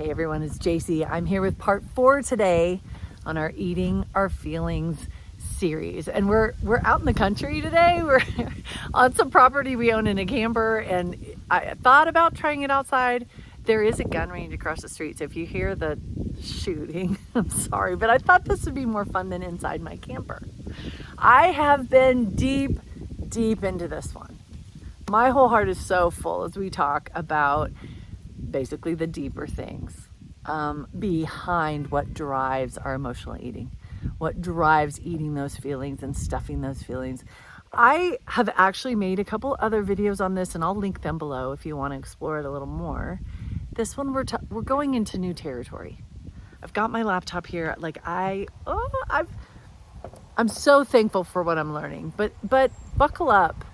Hey everyone, it's JC. I'm here with part 4 today on our Eating Our Feelings series. And we're out in the country today. We're on some property we own in a camper, and I thought about trying it outside. There is a gun range across the street, so if you hear the shooting, I'm sorry, but I thought this would be more fun than inside my camper. I have been deep into this one. My whole heart is so full as we talk about basically the deeper things behind what drives our emotional eating, what drives eating those feelings and stuffing those feelings. I have actually made a couple other videos on this, and I'll link them below if you want to explore it a little more. This one we're going into new territory. I've got my laptop here. I'm so thankful for what I'm learning, but buckle up.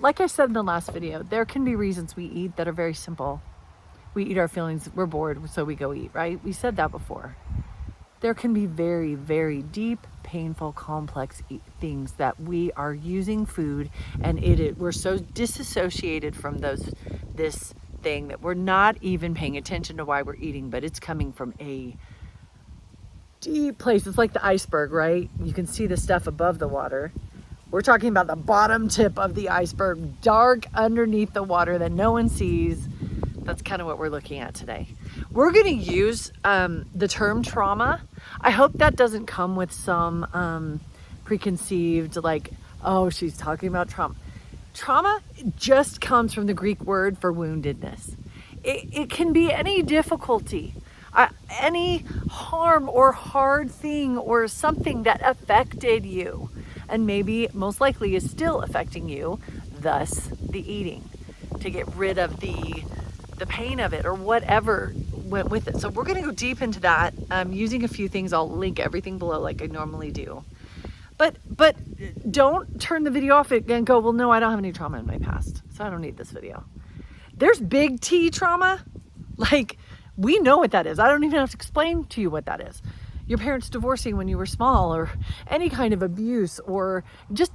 Like I said in the last video, there can be reasons we eat that are very simple. We eat our feelings, we're bored, so we go eat, right? We said that before. There can be very, very deep, painful, complex things that we are using food, and we're so disassociated from this thing that we're not even paying attention to why we're eating, but it's coming from a deep place. It's like the iceberg, right? You can see the stuff above the water. We're talking about the bottom tip of the iceberg, dark underneath the water that no one sees. That's kind of what we're looking at today. We're going to use the term trauma. I hope that doesn't come with some preconceived, like, oh, she's talking about trauma. Trauma just comes from the Greek word for woundedness. It can be any difficulty, any harm or hard thing or something that affected you, and maybe most likely is still affecting you, thus the eating, to get rid of the pain of it or whatever went with it. So we're going to go deep into that using a few things. I'll link everything below like I normally do. But don't turn the video off and go, well, no, I don't have any trauma in my past, so I don't need this video. There's big T trauma. Like, we know what that is. I don't even have to explain to you what that is. Your parents divorcing when you were small, or any kind of abuse, or just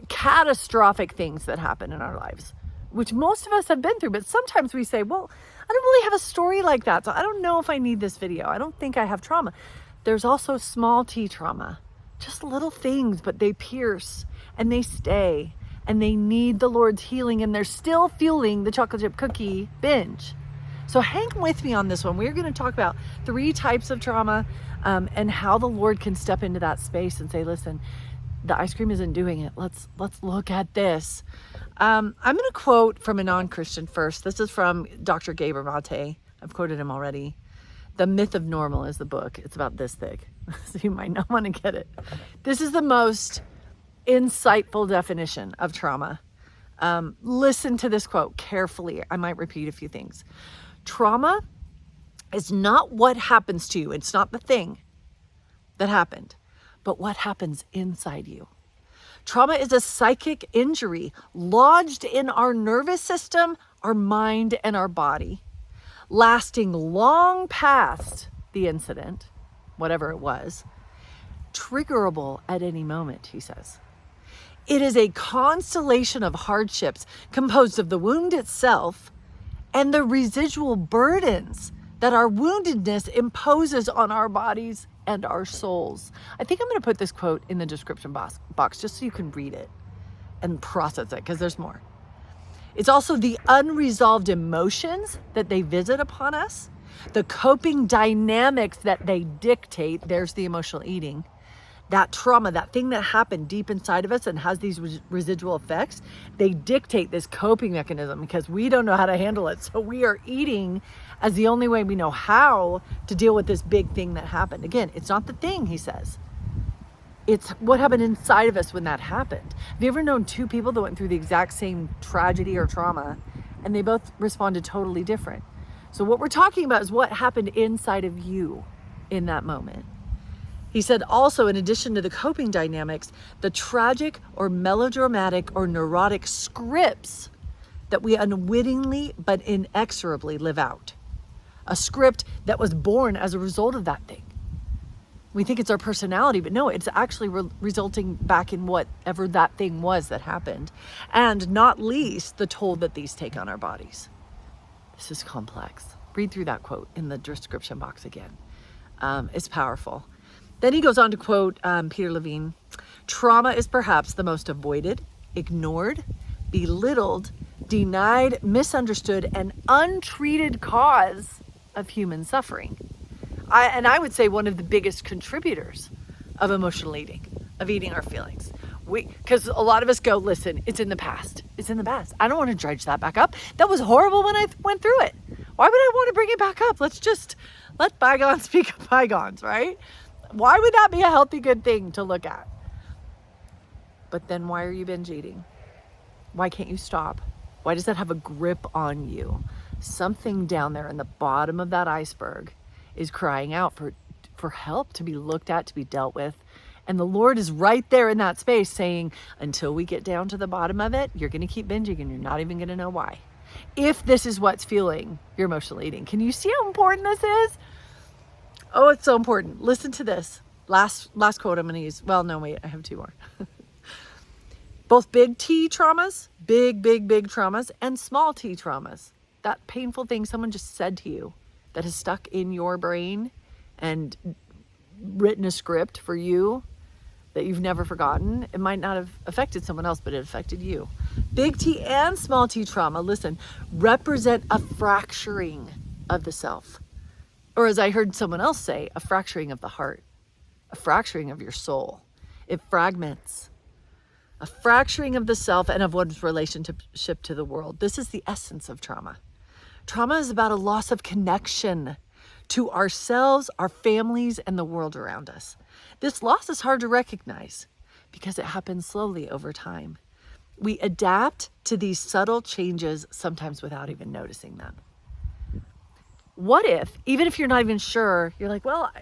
catastrophic things that happen in our lives, which most of us have been through. But sometimes we say, well, I don't really have a story like that, so I don't know if I need this video. I don't think I have trauma. There's also small T trauma, just little things, but they pierce and they stay and they need the Lord's healing, and they're still fueling the chocolate chip cookie binge. So hang with me on this one. We're going to talk about 3 types of trauma and how the Lord can step into that space and say, listen, the ice cream isn't doing it. Let's look at this. I'm going to quote from a non-Christian first. This is from Dr. GABOR. I've quoted him already. The Myth of Normal is the book. It's about this thick, so you might not want to get it. This is the most insightful definition of trauma. Listen to this quote carefully. I might repeat a few things. Trauma is not what happens to you. It's not the thing that happened, but what happens inside you. Trauma is a psychic injury lodged in our nervous system, our mind, and our body, lasting long past the incident, whatever it was, triggerable at any moment, he says. It is a constellation of hardships composed of the wound itself and the residual burdens that our woundedness imposes on our bodies and our souls. I think I'm going to put this quote in the description box just so you can read it and process it, because there's more. It's also the unresolved emotions that they visit upon us, the coping dynamics that they dictate. There's the emotional eating. That trauma, that thing that happened deep inside of us and has these residual effects, they dictate this coping mechanism because we don't know how to handle it. So we are eating as the only way we know how to deal with this big thing that happened. Again, it's not the thing, he says. It's what happened inside of us when that happened. Have you ever known 2 people that went through the exact same tragedy or trauma and they both responded totally different? So what we're talking about is what happened inside of you in that moment. He said also, in addition to the coping dynamics, the tragic or melodramatic or neurotic scripts that we unwittingly but inexorably live out. A script that was born as a result of that thing. We think it's our personality, but no, it's actually resulting back in whatever that thing was that happened. And not least, the toll that these take on our bodies. This is complex. Read through that quote in the description box again. It's powerful. Then he goes on to quote Peter Levine, trauma is perhaps the most avoided, ignored, belittled, denied, misunderstood, and untreated cause of human suffering. I would say one of the biggest contributors of emotional eating, of eating our feelings. Because a lot of us go, listen, it's in the past. It's in the past. I don't want to dredge that back up. That was horrible when I went through it. Why would I want to bring it back up? Let's just let bygones be bygones, right? Why would that be a healthy, good thing to look at? But then why are you binge eating? Why can't you stop? Why does that have a grip on you? Something down there in the bottom of that iceberg is crying out for help, to be looked at, to be dealt with. And the Lord is right there in that space saying, until we get down to the bottom of it, you're going to keep binging and you're not even going to know why. If this is what's fueling your emotional eating. Can you see how important this is? Oh, it's so important. Listen to this. Last quote I'm going to use. Well, no, wait, I have two more. Both big T traumas, big traumas, and small T traumas. That painful thing someone just said to you that has stuck in your brain and written a script for you that you've never forgotten. It might not have affected someone else, but it affected you. Big T and small T trauma, listen, represent a fracturing of the self. Or as I heard someone else say, a fracturing of the heart, a fracturing of your soul. It fragments. A fracturing of the self and of one's relationship to the world. This is the essence of trauma. Trauma is about a loss of connection to ourselves, our families, and the world around us. This loss is hard to recognize because it happens slowly over time. We adapt to these subtle changes sometimes without even noticing them. What if, even if you're not even sure, you're like, well,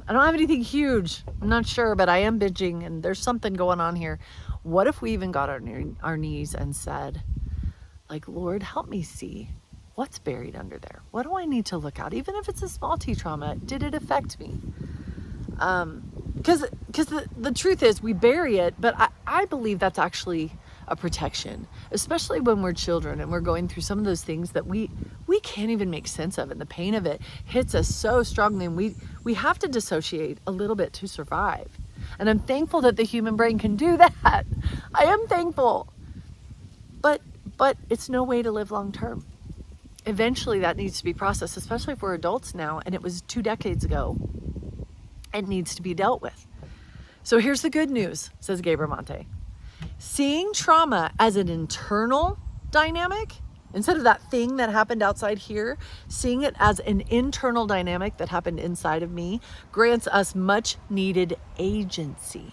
I don't have anything huge. I'm not sure, but I am binging and there's something going on here. What if we even got on our knees and said, like, Lord, help me see what's buried under there? What do I need to look at? Even if it's a small T trauma, did it affect me? Because the truth is we bury it, but I believe that's actually a protection, especially when we're children and we're going through some of those things that we can't even make sense of, and the pain of it hits us so strongly, and we have to dissociate a little bit to survive. And I'm thankful that the human brain can do that. I am thankful. But it's no way to live long term. Eventually that needs to be processed, especially if we're adults now, and it was 2 decades ago. It needs to be dealt with. So here's the good news, says GABOR Mate. Seeing trauma as an internal dynamic, instead of that thing that happened outside here, seeing it as an internal dynamic that happened inside of me grants us much needed agency.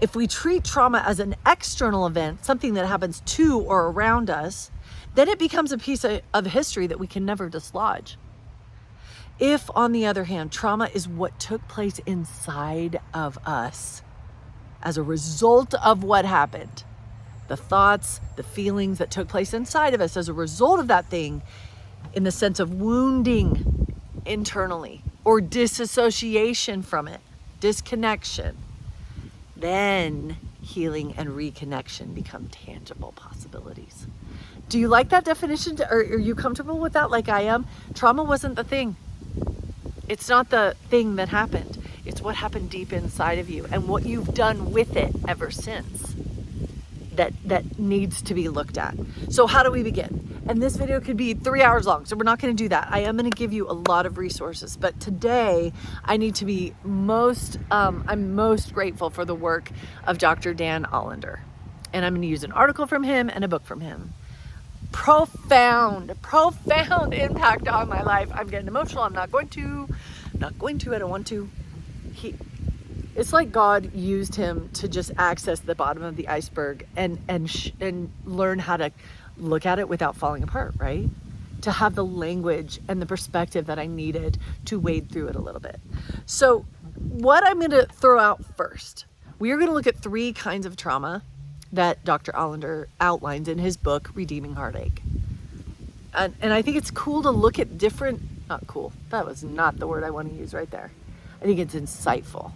If we treat trauma as an external event, something that happens to or around us, then it becomes a piece of history that we can never dislodge. If, on the other hand, trauma is what took place inside of us as a result of what happened, the thoughts, the feelings that took place inside of us as a result of that thing, in the sense of wounding internally or disassociation from it, disconnection, then healing and reconnection become tangible possibilities. Do you like that definition? Or are you comfortable with that like I am? Trauma wasn't the thing. It's not the thing that happened. It's what happened deep inside of you and what you've done with it ever since that needs to be looked at. So how do we begin? And this video could be 3 hours long, so we're not going to do that. I am going to give you a lot of resources, but today I need to be I'm most grateful for the work of Dr. Dan Allender. And I'm going to use an article from him and a book from him. Profound impact on my life. I'm getting emotional. I'm not going to, I don't want to. It's like God used him to just access the bottom of the iceberg and learn how to look at it without falling apart, right? To have the language and the perspective that I needed to wade through it a little bit. So what I'm going to throw out first, we are going to look at 3 kinds of trauma that Dr. Allender outlines in his book, Redeeming Heartache. And I think it's cool to look at not cool, that was not the word I want to use right there. I think it's insightful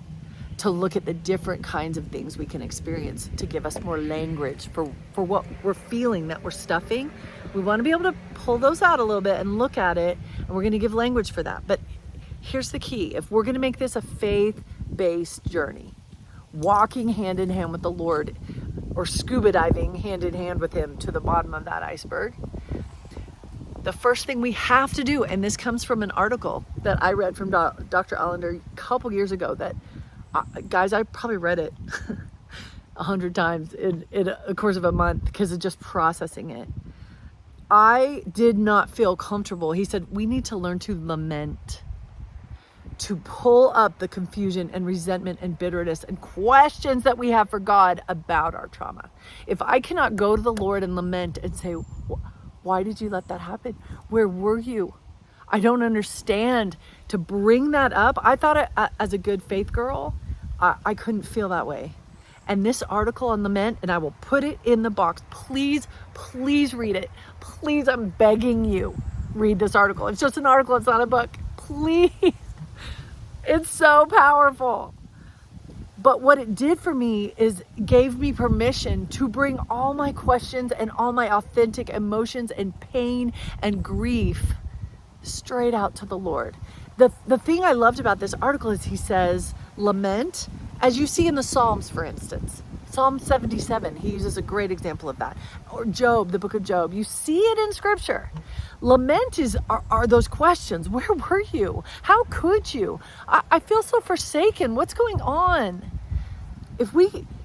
to look at the different kinds of things we can experience to give us more language for what we're feeling that we're stuffing. We want to be able to pull those out a little bit and look at it And we're going to give language for that. But here's the key. If we're going to make this a faith-based journey, walking hand in hand with the Lord, or scuba diving hand in hand with him to the bottom of that iceberg, the first thing we have to do, and this comes from an article that I read from Dr. Allender a couple years ago that, guys, I probably read it 100 times in a course of a month because of just processing it. I did not feel comfortable. He said, we need to learn to lament, to pull up the confusion and resentment and bitterness and questions that we have for God about our trauma. If I cannot go to the Lord and lament and say, why did you let that happen? Where were you? I don't understand. To bring that up, I thought as a good faith girl, I couldn't feel that way. And this article on lament, and I will put it in the box. Please, please read it. Please, I'm begging you, read this article. It's just an article, it's not a book. Please. It's so powerful. But what it did for me is gave me permission to bring all my questions and all my authentic emotions and pain and grief straight out to the Lord. The thing I loved about this article is he says, lament, as you see in the Psalms, for instance. Psalm 77, he uses a great example of that. Or Job, the book of Job. You see it in Scripture. Lament are those questions. Where were you? How could you? I feel so forsaken. What's going on?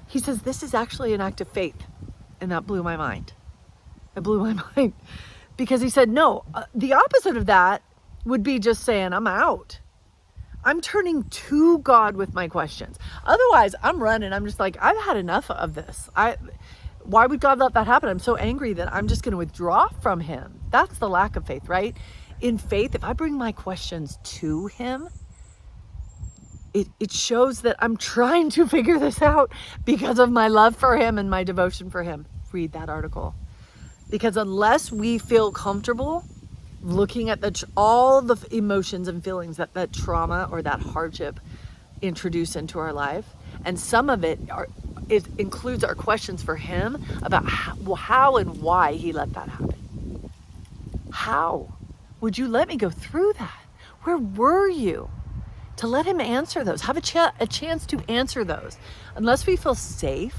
He says, this is actually an act of faith. And that blew my mind. It blew my mind. Because he said, no, the opposite of that would be just saying, I'm out. I'm turning to God with my questions. Otherwise, I'm running. I'm just like, I've had enough of this. Why would God let that happen? I'm so angry that I'm just going to withdraw from him. That's the lack of faith, right? In faith, if I bring my questions to him, it shows that I'm trying to figure this out because of my love for him and my devotion for him. Read that article. Because unless we feel comfortable looking at all the emotions and feelings that trauma or that hardship introduce into our life, and some of it includes our questions for him about how and why he let that happen. How would you let me go through that? Where were you? To let him answer those, have a chance to answer those. Unless we feel safe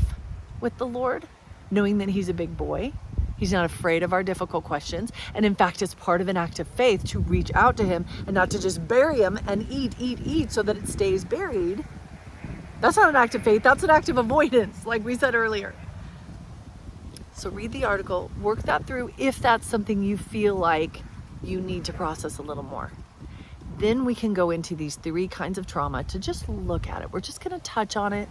with the Lord, knowing that he's a big boy, he's not afraid of our difficult questions. And in fact, it's part of an act of faith to reach out to him and not to just bury him and eat so that it stays buried. That's not an act of faith. That's an act of avoidance, like we said earlier. So read the article, work that through if that's something you feel like you need to process a little more. Then we can go into these 3 kinds of trauma to just look at it. We're just going to touch on it.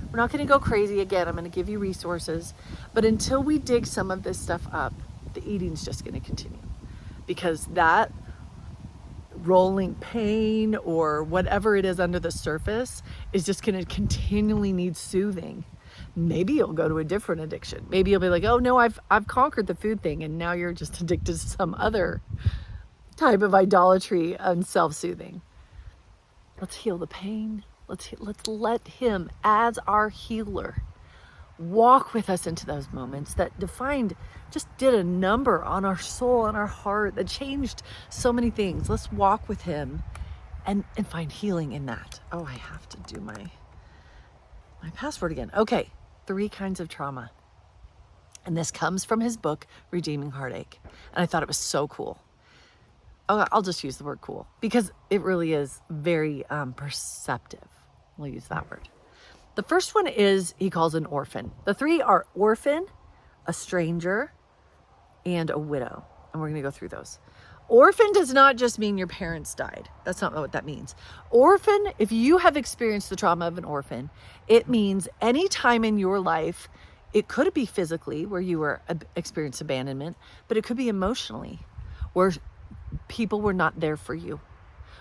We're not going to go crazy. Again, I'm going to give you resources. But until we dig some of this stuff up, the eating's just going to continue. Because that rolling pain or whatever it is under the surface is just going to continually need soothing. Maybe you'll go to a different addiction. Maybe you'll be like, oh no, I've conquered the food thing, and now you're just addicted to some other type of idolatry and self-soothing. Let's heal the pain. Let's let him, as our healer, walk with us into those moments that did a number on our soul and our heart, that changed so many things. Let's walk with him and find healing in that. Oh, I have to do my password again. Okay, 3 kinds of trauma. And this comes from his book, Redeeming Heartache. And I thought it was so cool. Oh, I'll just use the word cool because it really is very perceptive. We'll use that word. The first one is, he calls an orphan. The 3 are orphan, a stranger, and a widow. And we're going to go through those. Orphan does not just mean your parents died. That's not what that means. Orphan, if you have experienced the trauma of an orphan, it means any time in your life, it could be physically where you were experienced abandonment, but it could be emotionally where people were not there for you,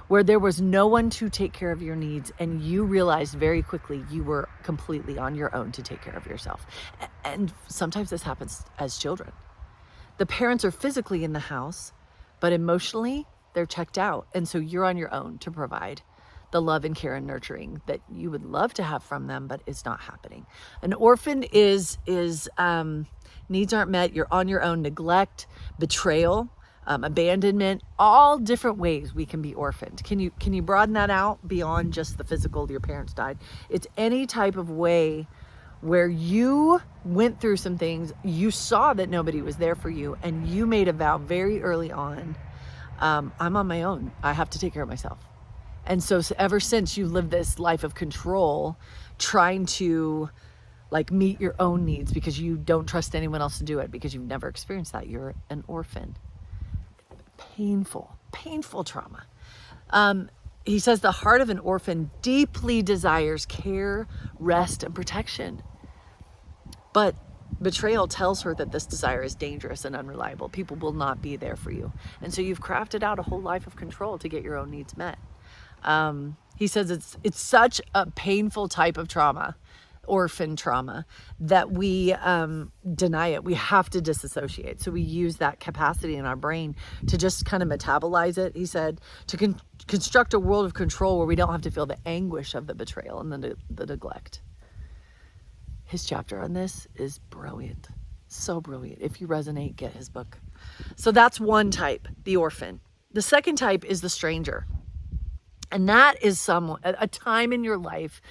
where there was no one to take care of your needs, and you realized very quickly you were completely on your own to take care of yourself. And sometimes this happens as children. The parents are physically in the house, but emotionally they're checked out, and so you're on your own to provide the love and care and nurturing that you would love to have from them, but it's not happening. An orphan is needs aren't met, you're on your own, neglect, betrayal. abandonment, all different ways we can be orphaned. Can you broaden that out beyond just the physical, your parents died? It's any type of way where you went through some things, you saw that nobody was there for you, and you made a vow very early on, I'm on my own. I have to take care of myself. And so ever since you lived this life of control, trying to like meet your own needs because you don't trust anyone else to do it because you've never experienced that. You're an orphan. Painful trauma. He says the heart of an orphan deeply desires care, rest, and protection. But betrayal tells her that this desire is dangerous and unreliable. People will not be there for you. And so you've crafted out a whole life of control to get your own needs met. He says it's such a painful type of trauma, orphan trauma, that we deny it. We have to disassociate. So we use that capacity in our brain to just kind of metabolize it. He said to construct a world of control where we don't have to feel the anguish of the betrayal and the neglect. His chapter on this is brilliant. So brilliant. If you resonate, get his book. So that's one type, the orphan. The second type is the stranger. And that is a time in your life,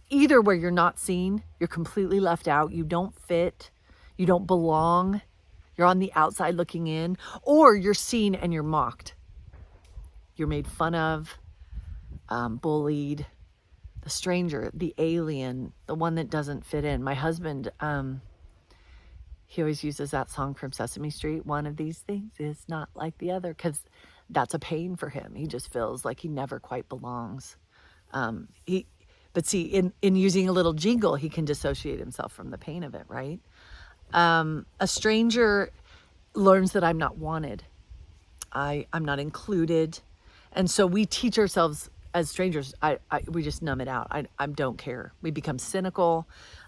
either where you're not seen, you're completely left out, you don't fit, you don't belong, you're on the outside looking in, or you're seen and you're mocked. You're made fun of, bullied. The stranger, the alien, the one that doesn't fit in. My husband, he always uses that song from Sesame Street, one of these things is not like the other, because that's a pain for him. He just feels like he never quite belongs. But see, in using a little jingle, he can dissociate himself from the pain of it, right? A stranger learns that I'm not wanted. I'm not included. And so we teach ourselves as strangers, we just numb it out. I don't care. We become cynical.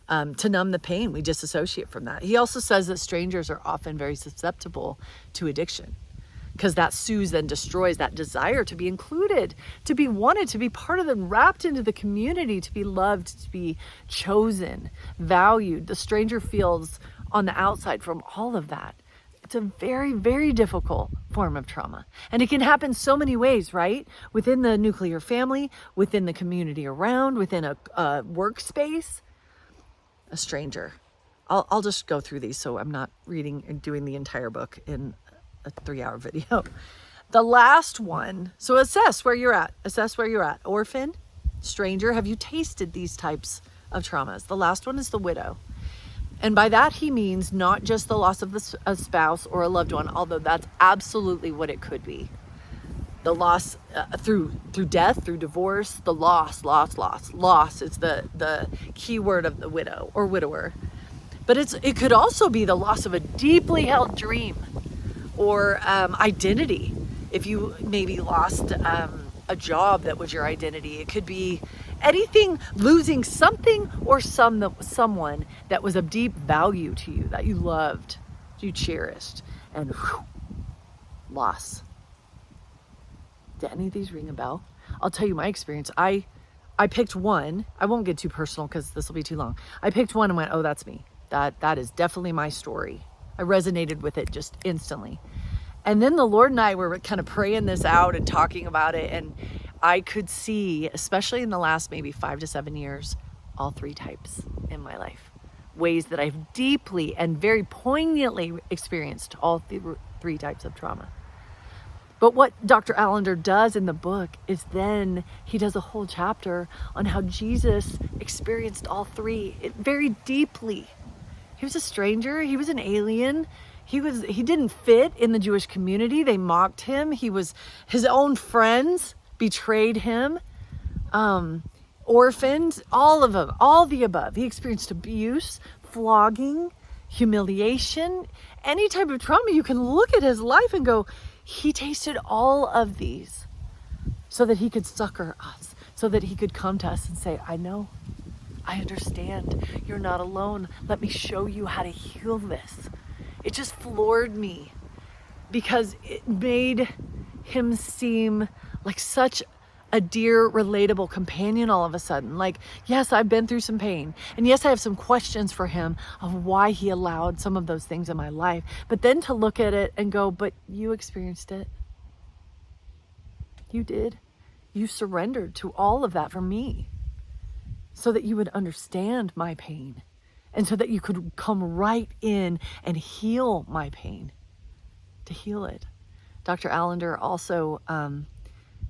To numb the pain, we disassociate from that. He also says that strangers are often very susceptible to addiction, because that soothes and destroys that desire to be included, to be wanted, to be part of them, wrapped into the community, to be loved, to be chosen, valued. The stranger feels on the outside from all of that. It's a very, very difficult form of trauma. And it can happen so many ways, right? Within the nuclear family, within the community around, within a workspace, a stranger. I'll just go through these so I'm not reading and doing the entire book in a 3-hour video. The last one, so assess where you're at. Assess where you're at. Orphan, stranger, have you tasted these types of traumas? The last one is the widow. And by that he means not just the loss of a spouse or a loved one, although that's absolutely what it could be. The loss through death, through divorce, the loss. Loss is the key word of the widow or widower. But it could also be the loss of a deeply held dream or identity. If you maybe lost a job that was your identity, it could be anything, losing something or someone that was of deep value to you, that you loved, you cherished, and loss. Did any of these ring a bell? I'll tell you my experience. I picked one. I won't get too personal because this will be too long. I picked one and went, oh, that's me. That is definitely my story. I resonated with it just instantly. And then the Lord and I were kind of praying this out and talking about it, and I could see, especially in the last maybe 5 to 7 years, all 3 types in my life. Ways that I've deeply and very poignantly experienced all 3 types of trauma. But what Dr. Allender does in the book is then he does a whole chapter on how Jesus experienced all 3 very deeply. He was a stranger. He was an alien. He didn't fit in the Jewish community. They mocked him. His own friends betrayed him, orphaned, all of them, all the above. He experienced abuse, flogging, humiliation, any type of trauma. You can look at his life and go, he tasted all of these so that he could succor us, so that he could come to us and say, I know, I understand, you're not alone. Let me show you how to heal this. It just floored me because it made him seem like such a dear, relatable companion all of a sudden. Like, yes, I've been through some pain. And yes, I have some questions for him of why he allowed some of those things in my life. But then to look at it and go, but you experienced it. You did. You surrendered to all of that for me so that you would understand my pain and so that you could come right in and heal my pain, to heal it. Dr. Allender also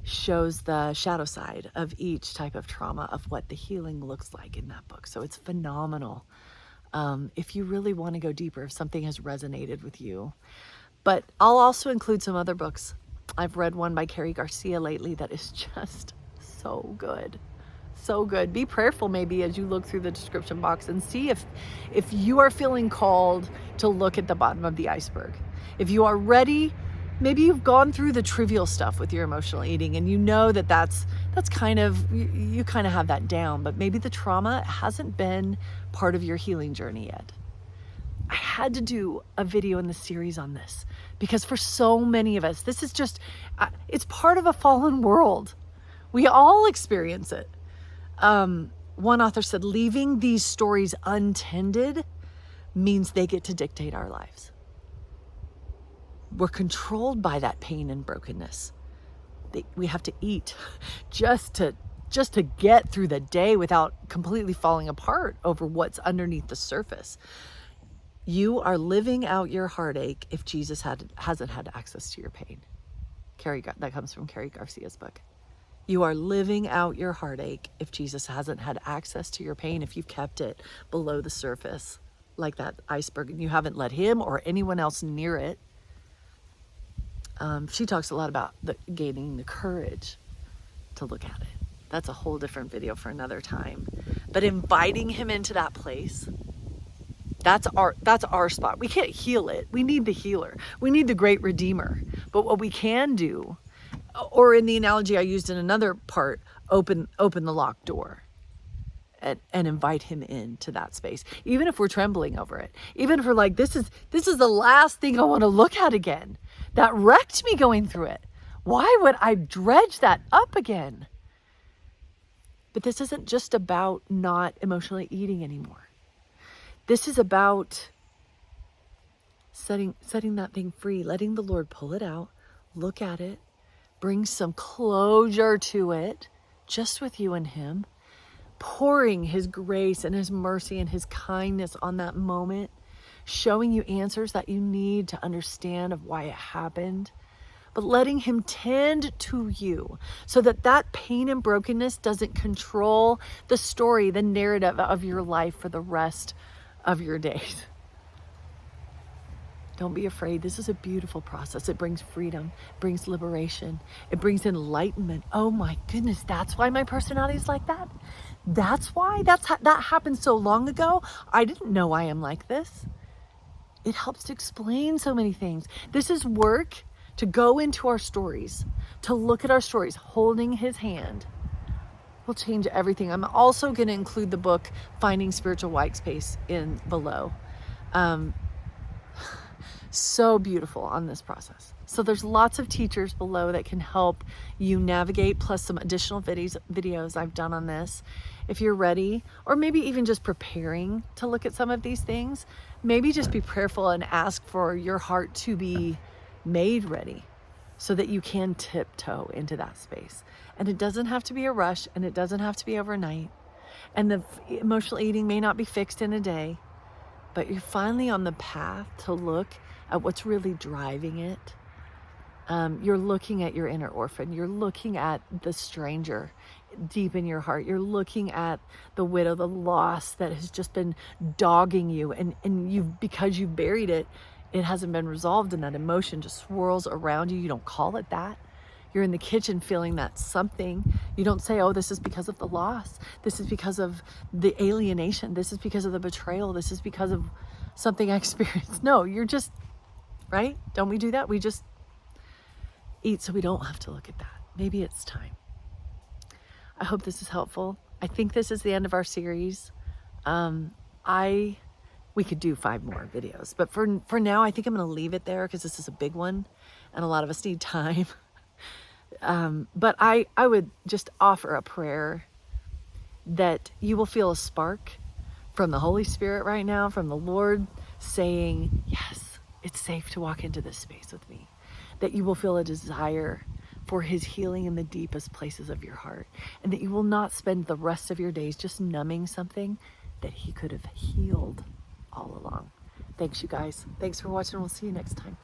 shows the shadow side of each type of trauma, of what the healing looks like in that book. So it's phenomenal if you really want to go deeper, if something has resonated with you. But I'll also include some other books. I've read one by Carrie Garcia lately that is just so good. So good. Be prayerful maybe as you look through the description box and see if you are feeling called to look at the bottom of the iceberg. If you are ready, maybe you've gone through the trivial stuff with your emotional eating and you know that that's kind of, you kind of have that down, but maybe the trauma hasn't been part of your healing journey yet. I had to do a video in the series on this because for so many of us, this is just, it's part of a fallen world. We all experience it. One author said, leaving these stories untended means they get to dictate our lives. We're controlled by that pain and brokenness. We have to eat just to get through the day without completely falling apart over what's underneath the surface. You are living out your heartache if Jesus hasn't had access to your pain. That comes from Carrie Garcia's book. You are living out your heartache if Jesus hasn't had access to your pain, if you've kept it below the surface like that iceberg and you haven't let him or anyone else near it. She talks a lot about gaining the courage to look at it. That's a whole different video for another time. But inviting him into that place, that's our spot. We can't heal it. We need the healer. We need the great redeemer. But what we can do, or in the analogy I used in another part, open the locked door and invite him into that space. Even if we're trembling over it, even if we're like, this is the last thing I want to look at again. That wrecked me going through it. Why would I dredge that up again? But this isn't just about not emotionally eating anymore. This is about setting that thing free, letting the Lord pull it out, look at it, bring some closure to it, just with you and him, pouring his grace and his mercy and his kindness on that moment, showing you answers that you need to understand of why it happened, but letting him tend to you so that pain and brokenness doesn't control the story, the narrative of your life for the rest of your days. Don't be afraid. This is a beautiful process. It brings freedom, brings liberation, it brings enlightenment. Oh my goodness, that's why my personality is like that. That's why that happened so long ago. I didn't know I am like this. It helps to explain so many things. This is work to go into our stories, to look at our stories, holding his hand will change everything. I'm also going to include the book Finding Spiritual White Space in below. So beautiful on this process. So there's lots of teachers below that can help you navigate, plus some additional videos I've done on this. If you're ready, or maybe even just preparing to look at some of these things, maybe just be prayerful and ask for your heart to be made ready so that you can tiptoe into that space. And it doesn't have to be a rush, and it doesn't have to be overnight. And the emotional eating may not be fixed in a day, but you're finally on the path to look at what's really driving it. You're looking at your inner orphan. You're looking at the stranger deep in your heart. You're looking at the widow, the loss that has just been dogging you. And because you've buried it, it hasn't been resolved, and that emotion just swirls around you. You don't call it that. You're in the kitchen feeling that something. You don't say, oh, this is because of the loss. This is because of the alienation. This is because of the betrayal. This is because of something I experienced. No, you're just, right? Don't we do that? We just eat so we don't have to look at that. Maybe it's time. I hope this is helpful. I think this is the end of our series. We could do 5 more videos, but for now, I think I'm going to leave it there because this is a big one and a lot of us need time. But I would just offer a prayer that you will feel a spark from the Holy Spirit right now, from the Lord saying, yes, it's safe to walk into this space with me. That you will feel a desire for his healing in the deepest places of your heart. And that you will not spend the rest of your days just numbing something that he could have healed all along. Thanks, you guys. Thanks for watching. We'll see you next time.